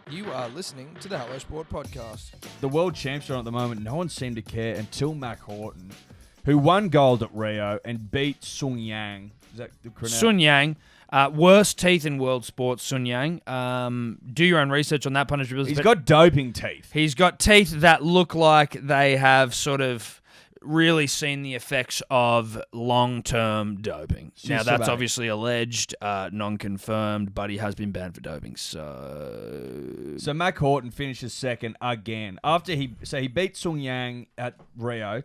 You are listening to the Hello Sport podcast. The world champs are on at the moment. No one seemed to care until Mack Horton, who won gold at Rio and beat Sun Yang. Is that the correct? Sun Yang. Worst teeth in world sports, Sun Yang. Do your own research on that, Punisher. He's got doping teeth. He's got teeth that look like they have sort of really seen the effects of long-term doping. Now, that's obviously alleged, non-confirmed, but he has been banned for doping. So Mack Horton finishes second again. After he beat Sun Yang at Rio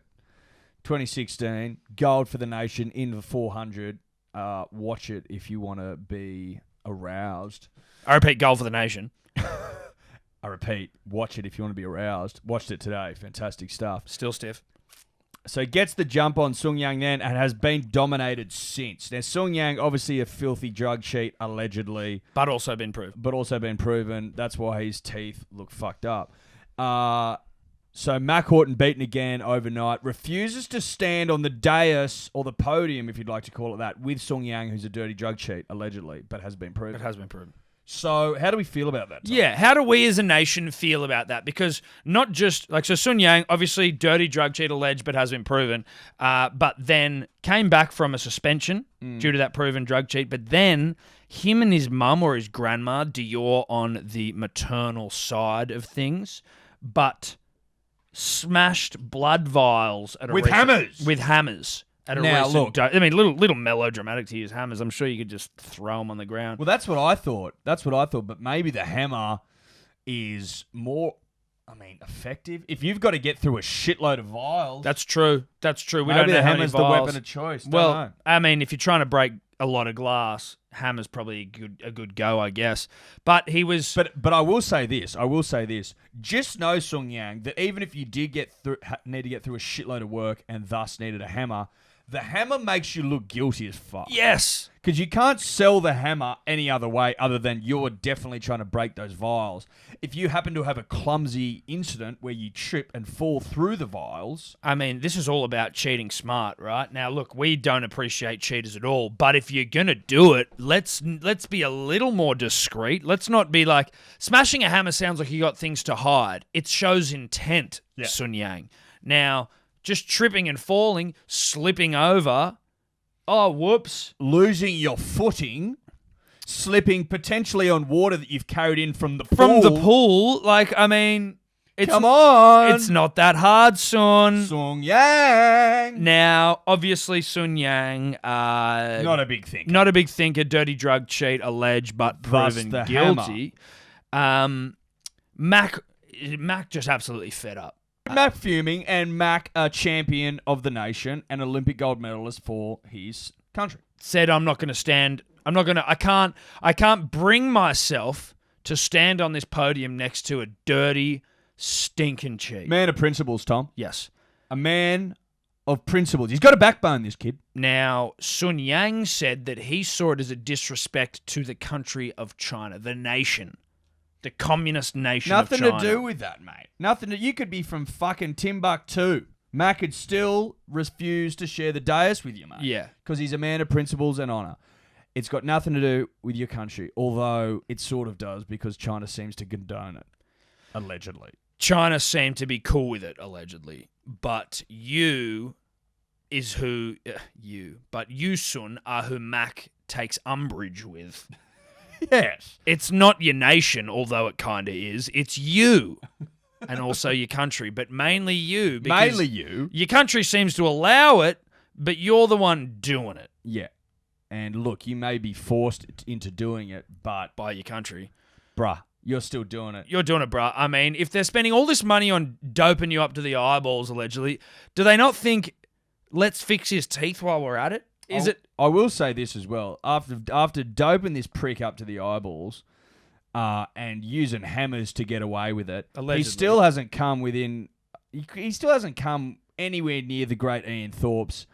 2016, gold for the nation in the 400. Watch it if you want to be aroused. I repeat, gold for the nation. I repeat, watch it if you want to be aroused. Watched it today. Fantastic stuff. Still stiff. So gets the jump on Sun Yang then and has been dominated since. Now, Sun Yang, obviously a filthy drug cheat, allegedly. But also been proven. That's why his teeth look fucked up. So Mack Horton beaten again overnight. Refuses to stand on the dais, or the podium, if you'd like to call it that, with Sun Yang, who's a dirty drug cheat, allegedly, but has been proven. It has been proven. So how do we feel about that, Tom? Yeah, how do we as a nation feel about that? Because not just, so Sun Yang, obviously dirty drug cheat alleged, but has been proven, but then came back from a suspension due to that proven drug cheat, but then him and his mum or his grandma, Dior on the maternal side of things, but smashed blood vials at a With hammers! With hammers. At a Now, recent look. little melodramatic to use hammers. I'm sure you could just throw them on the ground. Well, that's what I thought. But maybe the hammer is more, effective. If you've got to get through a shitload of vials. That's true. We maybe don't know the how many hammer's the vials. weapon of choice. Well, Don't know. if you're trying to break a lot of glass, hammer's probably a good go, I guess. But he was. But I will say this. Just know, Sun Yang, that even if you did need to get through a shitload of work and thus needed a hammer, the hammer makes you look guilty as fuck. Yes. Because you can't sell the hammer any other way other than you're definitely trying to break those vials. If you happen to have a clumsy incident where you trip and fall through the vials... This is all about cheating smart, right? Now, look, we don't appreciate cheaters at all, but if you're going to do it, let's be a little more discreet. Let's not be like... Smashing a hammer sounds like you got things to hide. It shows intent, Sun Yang. Now... Just tripping and falling, slipping over. Oh, whoops. Losing your footing, slipping potentially on water that you've carried in from the pool. From the pool, Come on. It's not that hard, Sun. Sun Yang. Now, obviously, Sun Yang... not a big thinker. Not a big thinker, dirty drug cheat, alleged, but proven the guilty. Mack just absolutely fed up. Mack fuming, and Mack a champion of the nation and Olympic gold medalist for his country. Said, I can't bring myself to stand on this podium next to a dirty, stinking cheat. Man of principles, Tom. Yes. A man of principles. He's got a backbone, this kid. Now, Sun Yang said that he saw it as a disrespect to the country of China, the nation. The communist nation of China. Nothing to do with that, mate. You could be from fucking Timbuktu. Mack could still refuse to share the dais with you, mate. Yeah. Because he's a man of principles and honour. It's got nothing to do with your country, although it sort of does because China seems to condone it, allegedly. China seemed to be cool with it, allegedly. But you, Sun, are who Mack takes umbrage with. Yes. It's not your nation, although it kind of is. It's you and also your country, but mainly you. Mainly you. Your country seems to allow it, but you're the one doing it. Yeah. And look, you may be forced into doing it, but... By your country. Bruh, you're still doing it. You're doing it, bruh. If they're spending all this money on doping you up to the eyeballs, allegedly, do they not think, let's fix his teeth while we're at it? I will say this as well. After doping this prick up to the eyeballs and using hammers to get away with it, allegedly, he still hasn't come within... He still hasn't come anywhere near the great Ian Thorpe's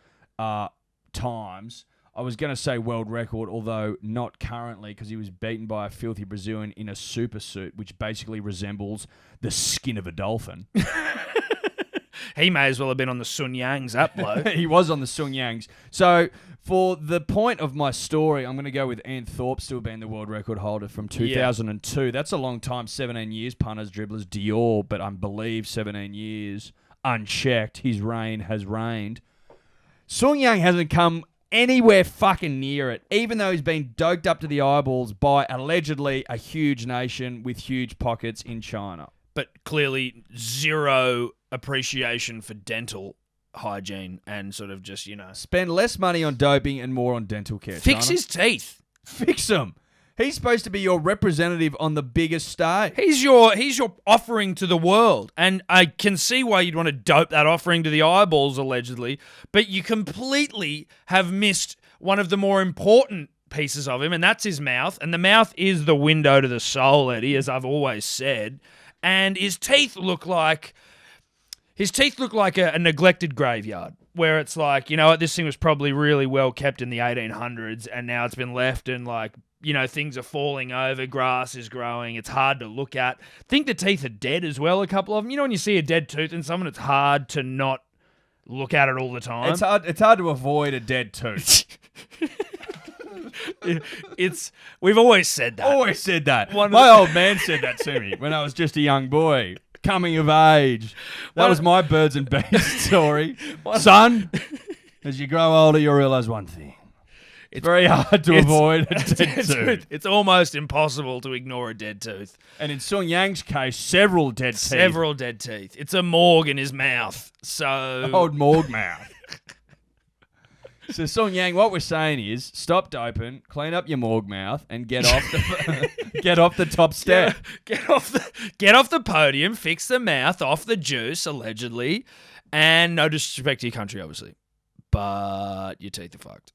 times. I was going to say world record, although not currently, because he was beaten by a filthy Brazilian in a super suit, which basically resembles the skin of a dolphin. He may as well have been on the Sun Yang's up low. He was on the Sung Yangs. So, for the point of my story, I'm going to go with Ian Thorpe still being the world record holder from 2002. That's a long time, 17 years, punters, dribblers, Dior, but I believe 17 years unchecked. His reign has reigned. Sung Yang hasn't come anywhere fucking near it, even though he's been doped up to the eyeballs by allegedly a huge nation with huge pockets in China. But clearly zero appreciation for dental hygiene and sort of just, Spend less money on doping and more on dental care. fix China. his teeth. Fix them. He's supposed to be your representative on the biggest stage. He's your offering to the world. And I can see why you'd want to dope that offering to the eyeballs, allegedly, but you completely have missed one of the more important pieces of him, and that's his mouth. And the mouth is the window to the soul, Eddie, as I've always said. And his teeth look like a neglected graveyard, where it's like, you know what, this thing was probably really well kept in the 1800s, and now it's been left, and things are falling over, grass is growing, it's hard to look at. I think the teeth are dead as well, a couple of them. You know when you see a dead tooth in someone, it's hard to not look at it all the time. It's hard to avoid a dead tooth. We've always said that. Always said that. My old man said that to me when I was just a young boy, coming of age. That was my birds and bees story. Son, as you grow older, you'll realise one thing. It's very hard to avoid a dead tooth. It's almost impossible to ignore a dead tooth. And in Sung Yang's case, several dead teeth. Several dead teeth. It's a morgue in his mouth. So Old morgue mouth. So Sung Yang, what we're saying is, stop doping, clean up your morgue mouth, and get off the get off the top step. Get off the podium, fix the mouth, off the juice, allegedly, and no disrespect to your country, obviously, but your teeth are fucked.